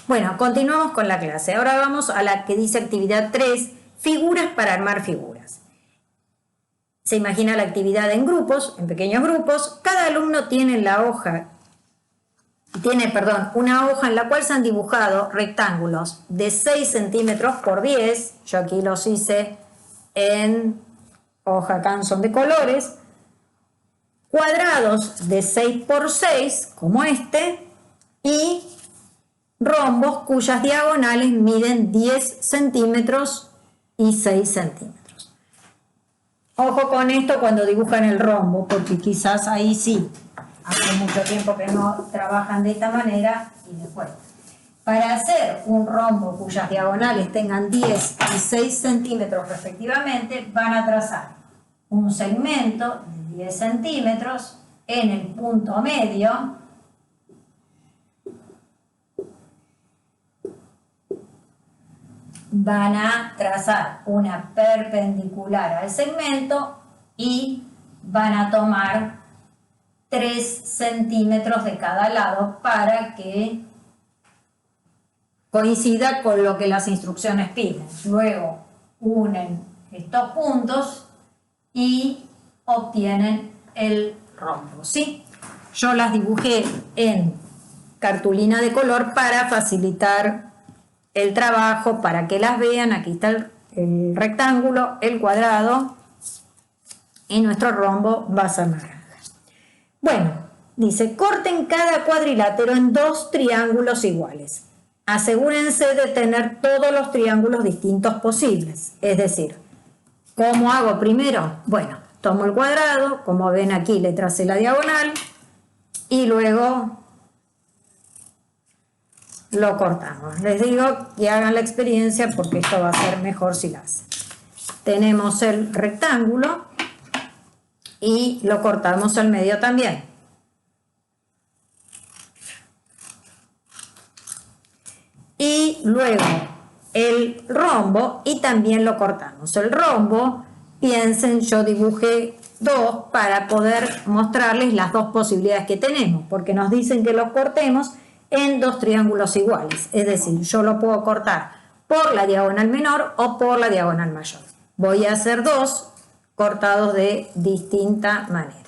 Bueno, continuamos con la clase. Ahora vamos a la que dice actividad 3, figuras para armar figuras. Se imagina la actividad en grupos, en pequeños grupos. Cada alumno tiene una hoja en la cual se han dibujado rectángulos de 6 centímetros por 10. Yo aquí los hice en hoja Canson de colores. Cuadrados de 6 por 6, como este, y rombos cuyas diagonales miden 10 centímetros y 6 centímetros. Ojo con esto cuando dibujan el rombo, porque quizás ahí sí, hace mucho tiempo que no trabajan de esta manera y después. Para hacer un rombo cuyas diagonales tengan 10 y 6 centímetros respectivamente, van a trazar un segmento de 10 centímetros en el punto medio, van a trazar una perpendicular al segmento y van a tomar 3 centímetros de cada lado para que coincida con lo que las instrucciones piden. Luego unen estos puntos y obtienen el rombo, ¿sí? Yo las dibujé en cartulina de color para facilitar el trabajo, para que las vean. Aquí está el rectángulo, el cuadrado y nuestro rombo va a ser naranja. Bueno, dice, corten cada cuadrilátero en 2 triángulos iguales. Asegúrense de tener todos los triángulos distintos posibles. Es decir, ¿cómo hago primero? Bueno, tomo el cuadrado, como ven aquí le tracé la diagonal y luego lo cortamos. Les digo que hagan la experiencia porque esto va a ser mejor si lo hacen. Tenemos el rectángulo y lo cortamos al medio también. Y luego el rombo y también lo cortamos. El rombo, piensen, yo dibujé 2 para poder mostrarles las 2 posibilidades que tenemos, porque nos dicen que los cortemos en 2 triángulos iguales. Es decir, yo lo puedo cortar por la diagonal menor o por la diagonal mayor. Voy a hacer 2 cortados de distinta manera.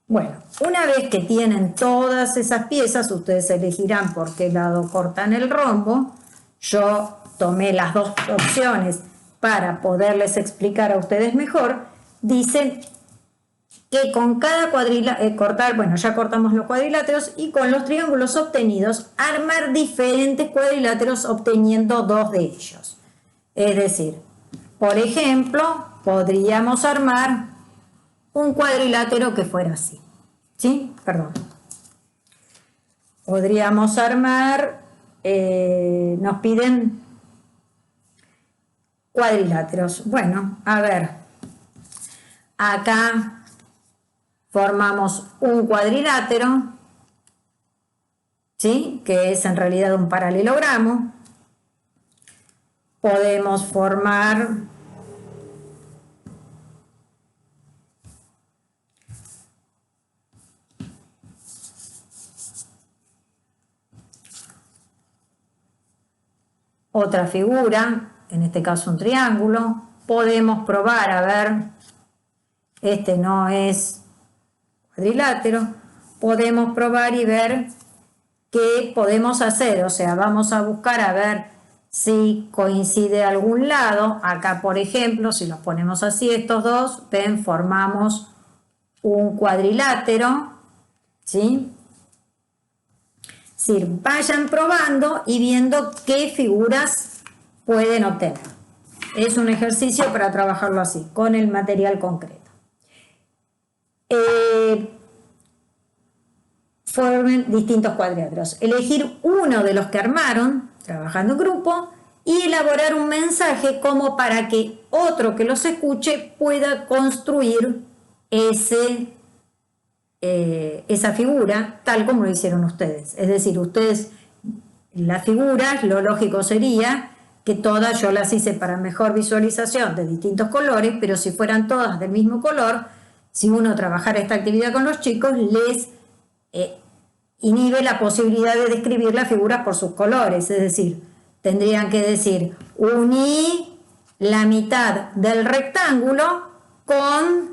Bueno, una vez que tienen todas esas piezas, ustedes elegirán por qué lado cortan el rombo. Yo tomé las 2 opciones para poderles explicar a ustedes mejor. Dicen que con cada cuadrilátero, ya cortamos los cuadriláteros, y con los triángulos obtenidos, armar diferentes cuadriláteros obteniendo 2 de ellos. Es decir, por ejemplo, podríamos armar un cuadrilátero que fuera así. ¿Sí? Perdón. Podríamos armar, nos piden cuadriláteros. Bueno, a ver, acá formamos un cuadrilátero, ¿sí? Que es en realidad un paralelogramo. Podemos formar otra figura, en este caso un triángulo. Podemos probar, a ver, este no es cuadrilátero. Podemos probar y ver qué podemos hacer, o sea, vamos a buscar a ver si coincide algún lado. Acá, por ejemplo, si los ponemos así, estos 2, ven, formamos un cuadrilátero, ¿sí? Es decir, vayan probando y viendo qué figuras pueden obtener. Es un ejercicio para trabajarlo así, con el material concreto. Formen distintos cuadriláteros. Elegir uno de los que armaron, trabajando en grupo, y elaborar un mensaje como para que otro que los escuche pueda construir esa figura tal como lo hicieron ustedes. Es decir, ustedes, las figuras, lo lógico sería que todas yo las hice para mejor visualización de distintos colores, pero si fueran todas del mismo color, si uno trabajara esta actividad con los chicos, les inhibe la posibilidad de describir las figuras por sus colores, es decir, tendrían que decir, uní la mitad del rectángulo con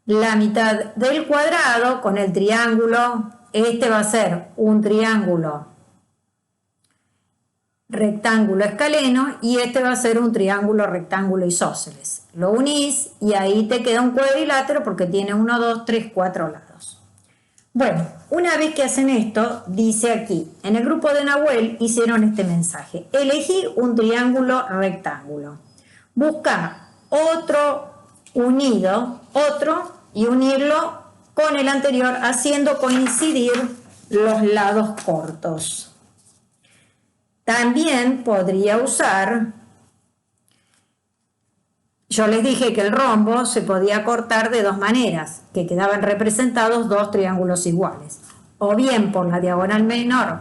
la mitad del cuadrado, con el triángulo. Este va a ser un triángulo rectángulo escaleno y este va a ser un triángulo rectángulo isósceles. Lo unís y ahí te queda un cuadrilátero porque tiene 1, 2, 3, 4 lados. Bueno, una vez que hacen esto, dice aquí, en el grupo de Nahuel hicieron este mensaje. Elegí un triángulo rectángulo. Busca otro unido, otro, y unirlo con el anterior haciendo coincidir los lados cortos. También podría usar, yo les dije que el rombo se podía cortar de dos maneras, que quedaban representados dos triángulos iguales. O bien por la diagonal menor,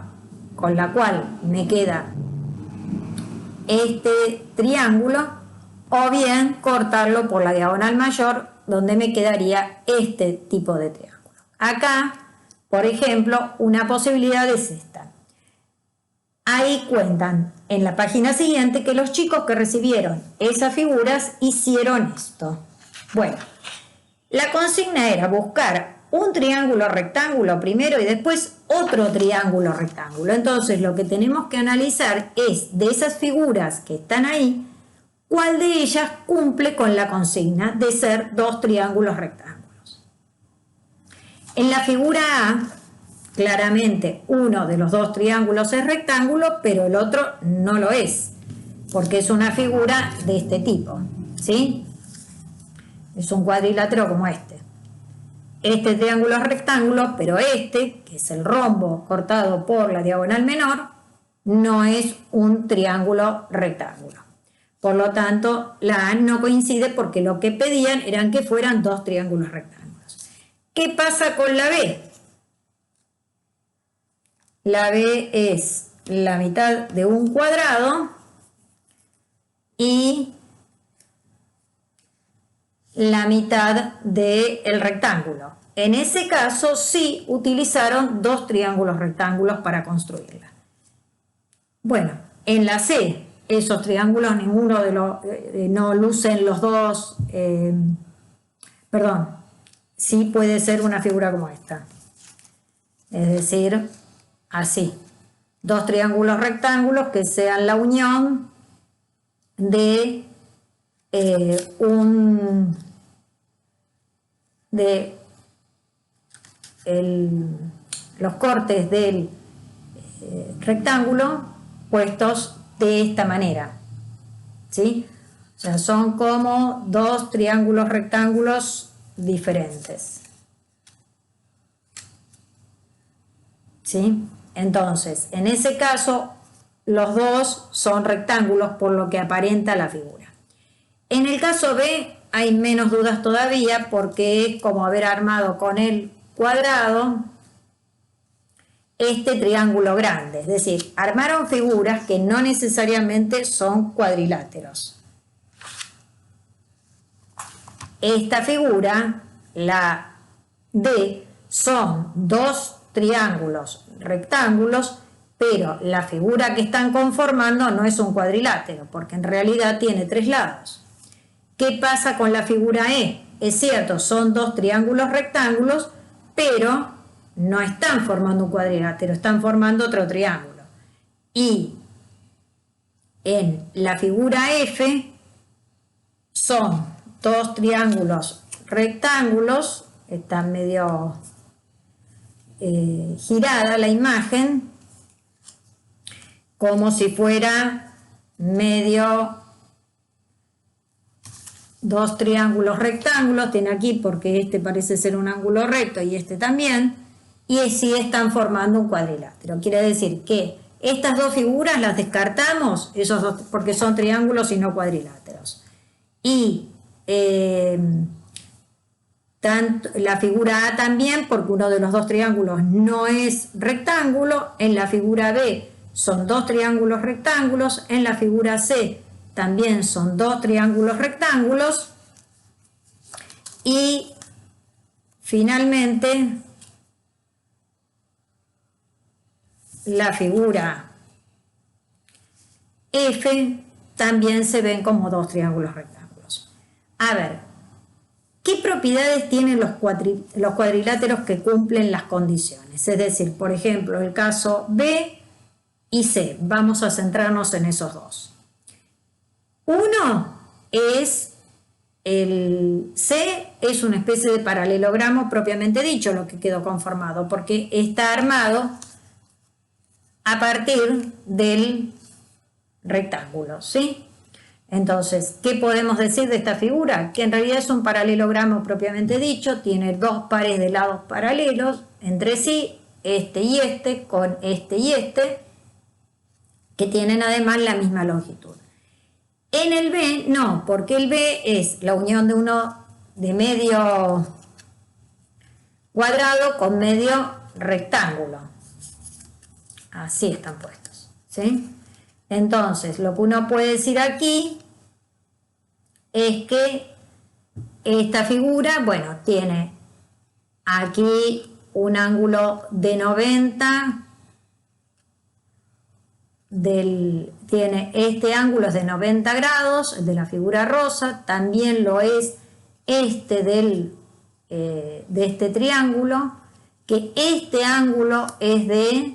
con la cual me queda este triángulo, o bien cortarlo por la diagonal mayor, donde me quedaría este tipo de triángulo. Acá, por ejemplo, una posibilidad es esta. Ahí cuentan en la página siguiente que los chicos que recibieron esas figuras hicieron esto. Bueno, la consigna era buscar un triángulo rectángulo primero y después otro triángulo rectángulo. Entonces lo que tenemos que analizar es de esas figuras que están ahí, cuál de ellas cumple con la consigna de ser dos triángulos rectángulos. En la figura A, claramente uno de los dos triángulos es rectángulo, pero el otro no lo es, porque es una figura de este tipo, ¿sí? Es un cuadrilátero como este. Este triángulo es rectángulo, pero este, que es el rombo cortado por la diagonal menor, no es un triángulo rectángulo. Por lo tanto, la A no coincide porque lo que pedían eran que fueran dos triángulos rectángulos. ¿Qué pasa con la B? La B es la mitad de un cuadrado y la mitad del rectángulo. En ese caso sí utilizaron dos triángulos rectángulos para construirla. Bueno, en la C, esos triángulos ninguno de los no lucen los dos, perdón, sí puede ser una figura como esta. Es decir, así, dos triángulos rectángulos que sean la unión de los cortes del rectángulo puestos de esta manera, ¿sí? O sea, son como dos triángulos rectángulos diferentes, ¿sí? Entonces, en ese caso, los dos son rectángulos por lo que aparenta la figura. En el caso B hay menos dudas todavía porque es como haber armado con el cuadrado este triángulo grande. Es decir, armaron figuras que no necesariamente son cuadriláteros. Esta figura, la D, son dos triángulos rectángulos, pero la figura que están conformando no es un cuadrilátero, porque en realidad tiene tres lados. ¿Qué pasa con la figura E? Es cierto, son dos triángulos rectángulos, pero no están formando un cuadrilátero, están formando otro triángulo. Y en la figura F son dos triángulos rectángulos, está medio girada la imagen, como si fuera medio dos triángulos rectángulos, tiene aquí porque este parece ser un ángulo recto y este también, y sí están formando un cuadrilátero. Quiere decir que estas dos figuras las descartamos, esos dos, porque son triángulos y no cuadriláteros. Y tanto, la figura A también, porque uno de los dos triángulos no es rectángulo. En la figura B son dos triángulos rectángulos. En la figura C también son dos triángulos rectángulos. Y finalmente, la figura F también se ven como dos triángulos rectángulos. A ver, ¿qué propiedades tienen los cuadriláteros que cumplen las condiciones? Es decir, por ejemplo, el caso B y C. Vamos a centrarnos en esos dos. Uno es el C, es una especie de paralelogramo propiamente dicho, lo que quedó conformado, porque está armado a partir del rectángulo, ¿sí? Entonces, ¿qué podemos decir de esta figura? Que en realidad es un paralelogramo propiamente dicho, tiene dos pares de lados paralelos entre sí, este y este, con este y este, que tienen además la misma longitud. En el B, no, porque el B es la unión de uno de medio cuadrado con medio rectángulo. Así están puestos, ¿sí? Entonces, lo que uno puede decir aquí es que esta figura, bueno, tiene aquí un ángulo de 90, tiene este ángulo es de 90 grados, el de la figura rosa, también lo es este de este triángulo, que este ángulo es de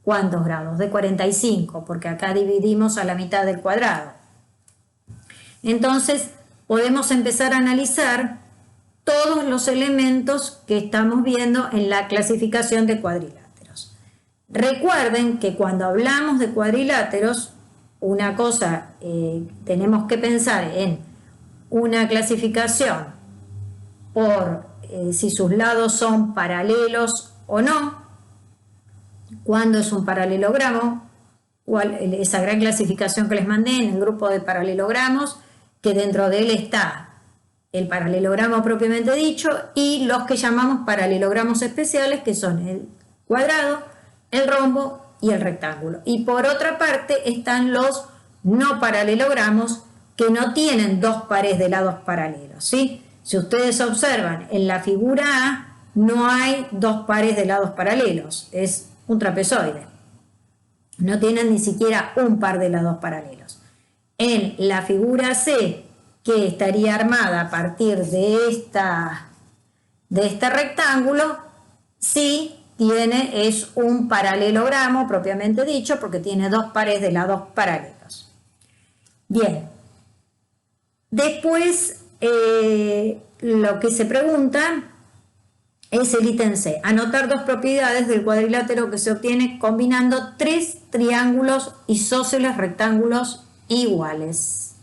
¿cuántos grados? De 45, porque acá dividimos a la mitad del cuadrado. Entonces, podemos empezar a analizar todos los elementos que estamos viendo en la clasificación de cuadriláteros. Recuerden que cuando hablamos de cuadriláteros, una cosa, tenemos que pensar en una clasificación por si sus lados son paralelos o no, cuando es un paralelogramo, esa gran clasificación que les mandé en el grupo de paralelogramos, que dentro de él está el paralelogramo propiamente dicho y los que llamamos paralelogramos especiales, que son el cuadrado, el rombo y el rectángulo. Y por otra parte están los no paralelogramos, que no tienen dos pares de lados paralelos, ¿sí? Si ustedes observan en la figura A, no hay dos pares de lados paralelos, es un trapezoide. No tienen ni siquiera un par de lados paralelos. En la figura C, que estaría armada a partir de este rectángulo, sí es un paralelogramo propiamente dicho, porque tiene dos pares de lados paralelos. Bien. Después, lo que se pregunta es el ítem C. Anotar dos propiedades del cuadrilátero que se obtiene combinando tres triángulos isósceles rectángulos iguales.